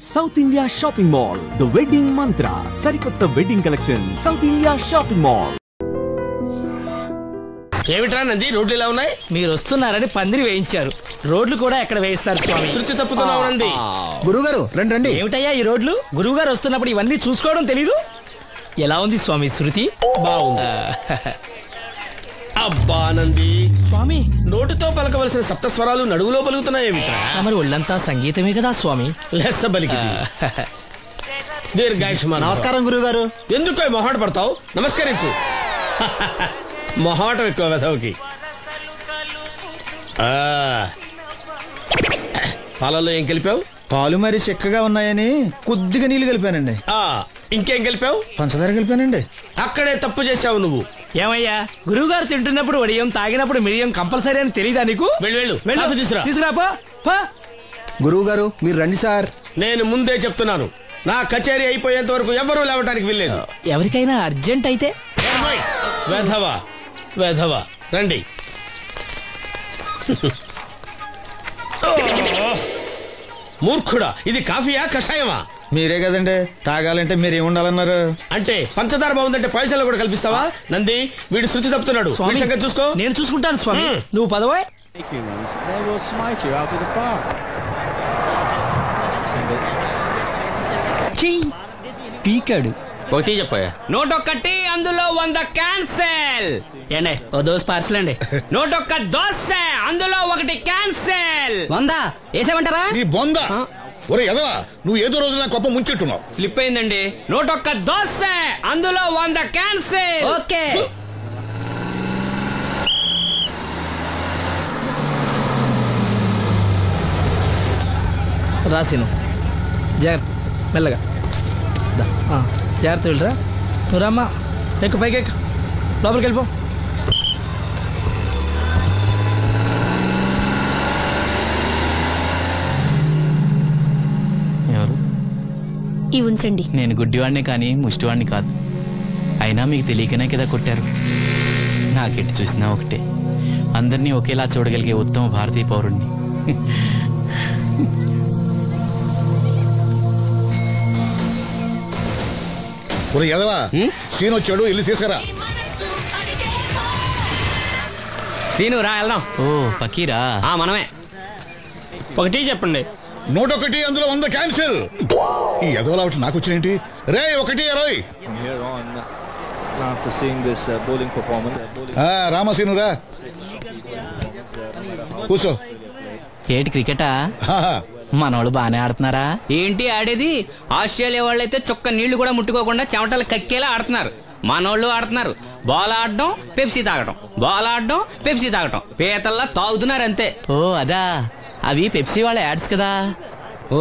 South India shopping mall the wedding మంత్ర సరికొత్త wedding collection south India shopping mall. ఏమిట్రా నంది, రోడ్లు ఇలా ఉన్నాయి? మీరు వస్తున్నారని పందిరి వేయించారు. రోడ్లు కూడా ఎక్కడ వేయిస్తారు స్వామి? శృతి తప్పుతున్నావు నంది. గురుగారు రండి రండి. ఏమిటయ్యా ఈ రోడ్లు? గురువు గారు వస్తున్నప్పుడు ఇవన్నీ చూసుకోవడం తెలీదు? ఎలా ఉంది స్వామి శృతి? బాగుంది. అబ్బా నంది స్వామి, నోటితో పలకవలసిన సప్తస్వరాలు నడువులో పలుకుతున్నాయేమిట్రా? మరి ఒళ్ళంతా సంగీతమే కదా స్వామి. లెస్స బలికి దీర్ఘాయుష్మాన్. నమస్కారం గురుగారు. ఎందుకో మొహాట పడతావు? నమస్కరించు. మొహాటం ఎక్కువ వెధవుకి. పాలల్లో ఏం కలిపావు? పాలు మరి చిక్కగా ఉన్నాయని కొద్దిగా నీళ్లు కలిపానండి. ఇంకేం కలిపావు? పంచదార కలిపానండి. అక్కడే తప్పు చేశావు నువ్వు. ఏమయ్యా, గురువు గారు తింటున్నప్పుడు వడియం, తాగినప్పుడు మిరియం కంపల్సరీ అని తెలీదా నీకు? వెళ్ళు తీసురా. తీసురా. గురువు గారు మీరు రండి సార్. నేను ముందే చెప్తున్నాను, నా కచేరీ అయిపోయేంత వరకు ఎవరూ లేవటానికి వెళ్ళలేదు. ఎవరికైనా అర్జెంట్ అయితే వేధవా రండి. మూర్ఖుడా, ఇది కాఫీయా కషాయమా? మీరే కదండి తాగాలంటే మీరేముండాలన్నారు? అంటే పంచదార బాగుందంటే పైసలు కూడా కల్పిస్తావా? నంది, వీడు శృతి తప్పుతున్నాడు. చూసుకో. నేను చూసుకుంటాను స్వామి, నువ్వు పదవా. పీకాడు. ఒకటి చెప్పాయా? 101 అందులో 100 క్యాన్సెల్. ఏండే ఓ దోస్ పార్సల్ అండి. 101 దోశ అందులో 1 క్యాన్సెల్. 100 వేసేమంటారా? నీ బొంద. ఒరే ఎదవా, నువ్వు ఏదో రోజు నా గొప్ప ముంచెట్టున్నావు. స్లిప్ అయిందండి. 101 దోశ అందులో 100 క్యాన్సెల్. ఓకే. రాసిను జాగ్రత్త, మెల్లగా జాగ్రత్త వెళ్ళరా. నువ్వు రామ్మా, ఎక్కు పైకి ఎక్కు, లోపలికి వెళ్ళిపో. ఎవరు? ఇవి ఉంచండి. నేను గుడ్డివాడిని కానీ ముష్టివాడిని కాదు. అయినా మీకు తెలియకనే కదా కొట్టారు. నాకెట్టి చూసినా ఒకటే, అందరినీ ఒకేలా చూడగలిగే ఉత్తమ భారతీయ పౌరుణ్ణి. ఒరే ఎదవా, సీన్ వచ్చాడు, ఇల్లు తీసుకురా. సీను రా, వెళ్దాం. ఓ పకీరా, మనమే. ఒకటి చెప్పండి. 101 అందులో 100 క్యాన్సిల్. ఈ ఎదవలా ఒకటి నాకు వచ్చినేంటి? రే 1-20. రామసీను రా, కూర్చో. ఏటి క్రికెటా? మనోళ్ళు బానే ఆడుతున్నారా? ఏంటి ఆడేది? ఆస్ట్రేలియా వాళ్ళైతే చుక్క నీళ్లు కూడా ముట్టుకోకుండా చెమటలు కక్కేలా ఆడుతున్నారు. మనోళ్ళు ఆడుతున్నారు బాల్ ఆడడం, పెప్సీ తాగటం, బాల్ ఆడడం, పెప్సీ తాగటం, పీతల్లా తాగుతున్నారు అంతే. ఓ అదా, అవి పెప్సీ వాళ్ళ యాడ్స్ కదా. ఓ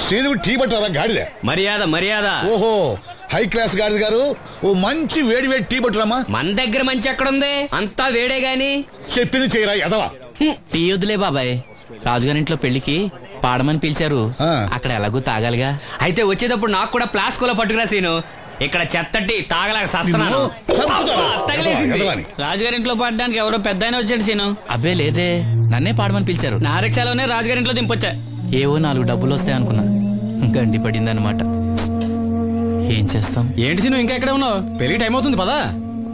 సీను టీ పట్టారా గాడిలే? మర్యాద. ఓహో, హై క్లాస్ గాడి గారు, ఓ మంచి వేడి వేడి టీ పట్టురామా. మన దగ్గర మంచి ఎక్కడుంది, అంతా వేడే గాని. చెప్పింది చేయరా ఎదవా. టీ వద్దులే బాబాయ్, రాజుగారింట్లో పెళ్లికి పాడమని పిలిచారు, అక్కడ ఎలాగూ తాగాలిగా. అయితే వచ్చేటప్పుడు నాకు కూడా ప్లాస్కోలో పట్టుకురా సీను. ఇక్కడ చెత్తటి తాగలేక సస్తున్నాను. రాజుగారింట్లో పాడడానికి ఎవరో పెద్ద వచ్చాడు సీను. అబ్బే లేదే, నన్నే పాడమని పిలిచారు. నా రిక్షాలోనే రాజుగారింట్లో దింపొచ్చా. ఏవో 4 డబ్బులు వస్తాయనుకున్నా, గండి పడిందనమాట. ఏం చేస్తాం? ఏంటి సీను ఇంకా ఎక్కడ ఉన్నావు? పెళ్లి టైం అవుతుంది పదా.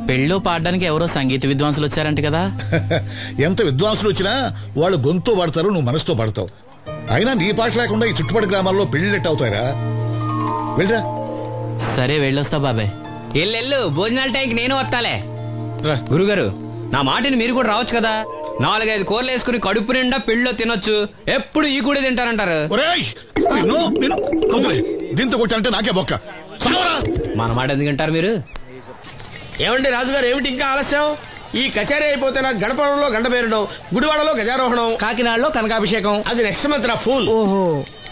పెళ్ళిలో పాడడానికి ఎవరో సంగీత విద్వాంసులు వచ్చారంట కదా. ఎంత విద్వాంసులు వచ్చినా వాళ్ళు గొంతు పాడతారు, నువ్వు మనసుతో పాడతావు. అయినా నీ పాట లేకుండా ఈ చుట్టుపక్కల గ్రామాల్లో పెళ్లిళ్ళెట్ అవుతాయిరా. వెళ్ళరా. సరే వెళ్ళొస్తా బాబాయ్. ఎల్లెళ్ళు, భోజనాల టైంకి నేను వస్తాలే. గురుగారు, నా మాటిని మీరు కూడా రావచ్చు కదా. 4-5 కూరలు వేసుకుని కడుపు నిండా పెళ్ళిలో తినొచ్చు. ఎప్పుడు ఈ కూడా తింటారంటారు. దీంతో కొట్టాలంటే నాకే బొక్క. మన మాట ఎందుకంటారు మీరు? ఏమండి రాజుగారు, ఏమిటి ఇంకా ఆలస్యం? ఈ కచేరీ అయిపోతే నాకు గణపవరంలో గంట పేరడం, గుడివాడలో గజారోహణం, కాకినాడలో కనకాభిషేకం. అది నెక్స్ట్ మంత్ నా ఫూల్. ఓహో,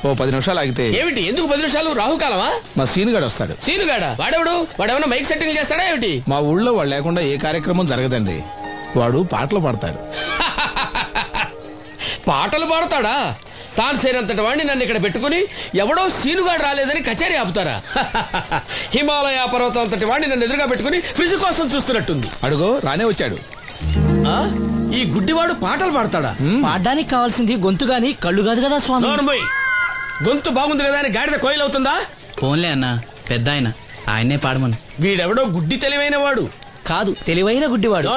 ఓ 10 నిమిషాలు ఆగితే. ఏమిటి, ఎందుకు 10 నిమిషాలు? రాహుకాలమా? మా సీనుగాడు వస్తాడు. సీనుగాడా? వాడేమన్నా మైక్ సెట్టింగ్ చేస్తాడా ఏమిటి? మా ఊళ్ళో వాడు లేకుండా ఏ కార్యక్రమం జరగదండి. వాడు పాటలు పాడతాడు. పాటలు పాడతాడా? తాను సేనంతటి వాడిని నన్ను ఇక్కడ పెట్టుకుని ఎవడో సీనుగాడు రాలేదని కచేరీ ఆపుతారా? హిమాలయ పర్వతం అంతటి వాడిని నన్ను ఎదురుగా పెట్టుకుని ఫ్రిజ్ కోసం చూస్తున్నట్టుంది. అడుగో రానే వచ్చాడు. ఈ గుడ్డివాడు పాటలు పాడతాడా? పాడడానికి కావాల్సింది గొంతు గాని కళ్ళు కాదు కదా స్వామి. గొంతు బాగుంది కదా అని గాడిద కోయిల్ అవుతుందా? ఫోన్లే అన్న, పెద్ద ఆయన, ఆయన్నే పాడమను. వీడెవడో గుడ్డి తెలివైన వాడు కాదు, తెలివైన గుడ్డివాడు.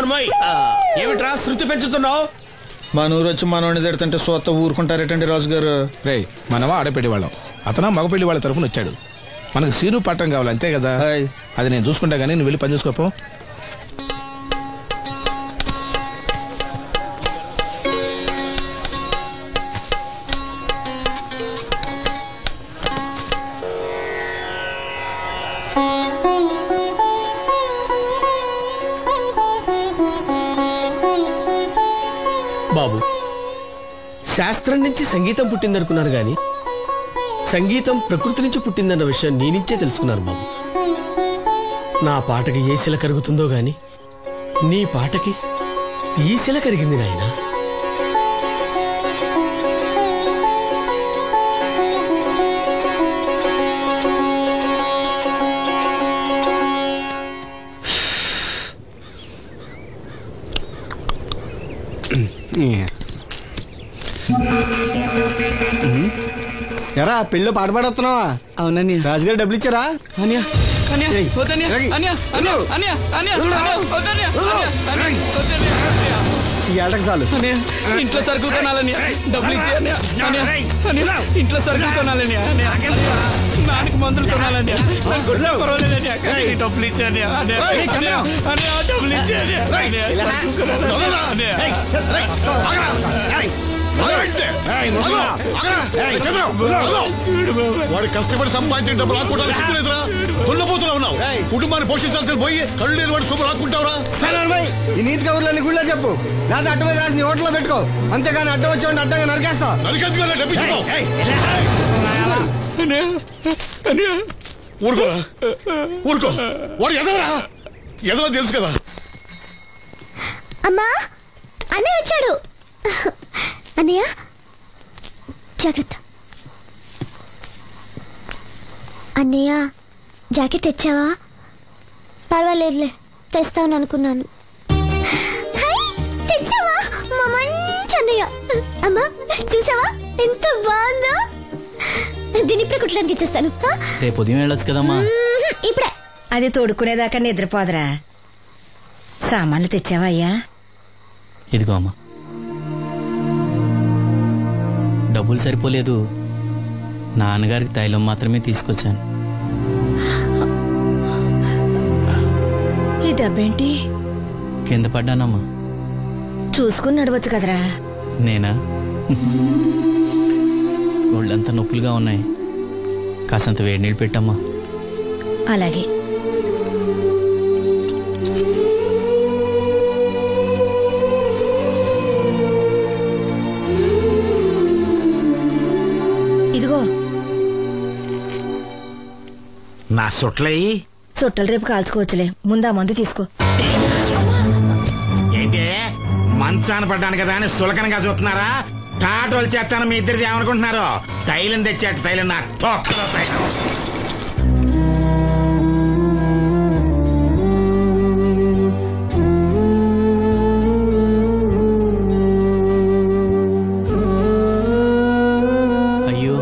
ఏమిట్రా శృతి పెంచుతున్నావు? మన ఊరు వచ్చి మనోడిని తిడుతుంటే సొత్త ఊరుకుంటారేటండి రాజు గారు. రే, మనమా ఆడపెళ్లి వాళ్ళం, అతను మగపెళ్లి వాళ్ళ తరఫున వచ్చాడు. మనకు సీను పట్టం కావాలి అంతే కదా. అది నేను చూసుకుంటా గానీ నువ్వు వెళ్ళి పని చూసుకోపో. బాబు, శాస్త్రం నుంచి సంగీతం పుట్టిందనుకున్నారు గాని సంగీతం ప్రకృతి నుంచి పుట్టిందన్న విషయం నీ నుంచే తెలుసుకున్నాను బాబు. నా పాటకి ఏ శిల కరుగుతుందో గాని నీ పాటకి ఈ శిల కరిగింది నాయనా. ఎరా పెళ్ళి పాట పాడుతున్నావా? అవునని రాజుగారు డబ్బులు ఇచ్చారా? ఈ ఏటకు చాలు. ఇంట్లో సరుకులు కొనాలని డబ్బులు ఇచ్చి ఇంట్లో సరుకులు కొనాలని నాన్నకి మందులు కొనాలని డబ్బులు ఇచ్చాను డబ్బులు ఇచ్చాను. వాడు కష్టపడి సంపాదించిన డబ్బులు ఆకుంటారు సిగ్గులేదురా? దున్నపోతున్నా ఉన్నావు. కుటుంబాన్ని పోషించాల్సిన పోయి కళ్ళు లేని వాడు శుభ్రం ఆకుంటావురా? ఈ నీతి కబుర్లన్నీ గుళ్ళో చెప్పు, లేదా అడ్డమే రాసి నీ హోటల్లో పెట్టుకో. అంతేగాని అడ్డం వచ్చేవాడిని అడ్డంగా నరికేస్తా. నరికెందుకు డబ్బిచ్చుకో. ఊరుకోరా, ఊరుకో. వాడు ఎదవరా? ఎదవ తెలుసు కదా. అమ్మా, అన్నయ్య వచ్చాడు. అన్నయ్య జాగ్రత్త. అన్నయ్య జాకెట్ తెచ్చావా? పర్వాలేదులే, తెస్తావని అనుకున్నాను. తెచ్చావా? మా మంచి అన్నయ్య. అమ్మా చూసావా ఎంత బాగుందో? దీన్ని ఇప్పుడే కుట్టడానికి ఇచ్చేస్తాను. రేపు ఉదయం వెళ్ళొచ్చు కదమ్మా. ఇప్పుడే. అది తోడుకునేదాకా నిద్రపోదరా. సామాన్లు తెచ్చావా అయ్యా? ఇదిగో అమ్మా. డబ్బులు సరిపోలేదు, నాన్నగారికి తైలం మాత్రమే తీసుకొచ్చాను. ఈ డబ్బేంటి? కింద పడ్డానమ్మా. చూసుకుని నడవచ్చు కదరా. నేనా? ఒళ్ళంతా నొప్పులుగా ఉన్నాయి, కాసంత వేడి నీళ్ళు పెట్టమ్మా. అలాగే. ఇదిగో నా సొట్లయి. చుట్టలు రేపు కాల్చుకోవచ్చులే, ముందా మందు తీసుకో. ఏంటే మంచాన పడ్డాను కదా అని సులకనగా చూస్తున్నారా? టాటోలు చేస్తాను మీ ఇద్దరిది ఏమనుకుంటున్నారు? తైలం తెచ్చాడు, తైలం నా తొక్కలో తైలం. అయ్యో,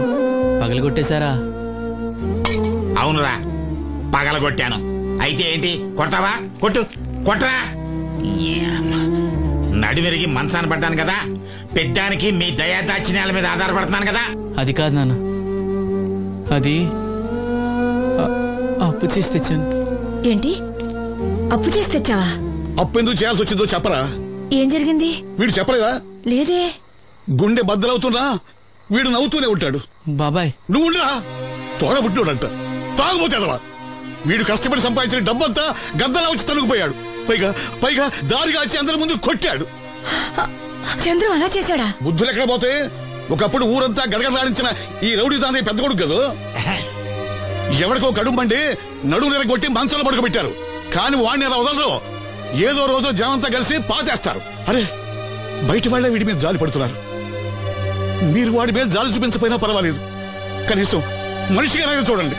పగలగొట్టేశారా? అవునురా, పగలగొట్టాను. అయితే ఏంటి, కొడతావా? కొట్టు, కొట్టరా. నడివిరిగి మంచాన పడ్డాను కదా, పెద్దానికి మీ దయాదాచిన్యాల మీద ఆధారపడుతున్నాను కదా. అది కాదు నాన్న, అది అప్పు చేసి తెచ్చాను. ఏంటి అప్పు చేసి తెచ్చావా? అప్పు ఎందుకు చేయాల్సి వచ్చిందో చెప్పరా? ఏం జరిగింది? వీడు చెప్పలేదా? లేదే. గుండె బద్దలవుతున్నా వీడు నవ్వుతూనే ఉంటాడు. బాబాయ్ నువ్వు ఉండరా? తోడబుట్టినోడంట, తాగుపోతేదవా. వీడు కష్టపడి సంపాదించిన డబ్బంతా గద్దలా వచ్చి తనుకుపోయాడు. పైగా పైగా దారిగా వచ్చి అందరి ముందు కొట్టాడు. చంద్రు అలా చేశాడా? బుద్ధులు ఎక్కడ పోతే, ఒకప్పుడు ఊరంతా గడగడలాడించిన ఈ రౌడీ దాని పెద్ద కొడుకు కదా. ఎవరికో కడుంబండి నడుము నిరగొట్టి మంచంలో పడుకోబెట్టారు. కాని వాడిని అలా వదలరు. ఏదో రోజు జనంతా కలిసి పాతేస్తారు. అరే, బయట వాళ్లే వీడి మీద జాలి పడుతున్నారు. మీరు వాడి మీద జాలి చూపించకపోయినా పర్వాలేదు, కనీసం మనిషిగా చూడండి.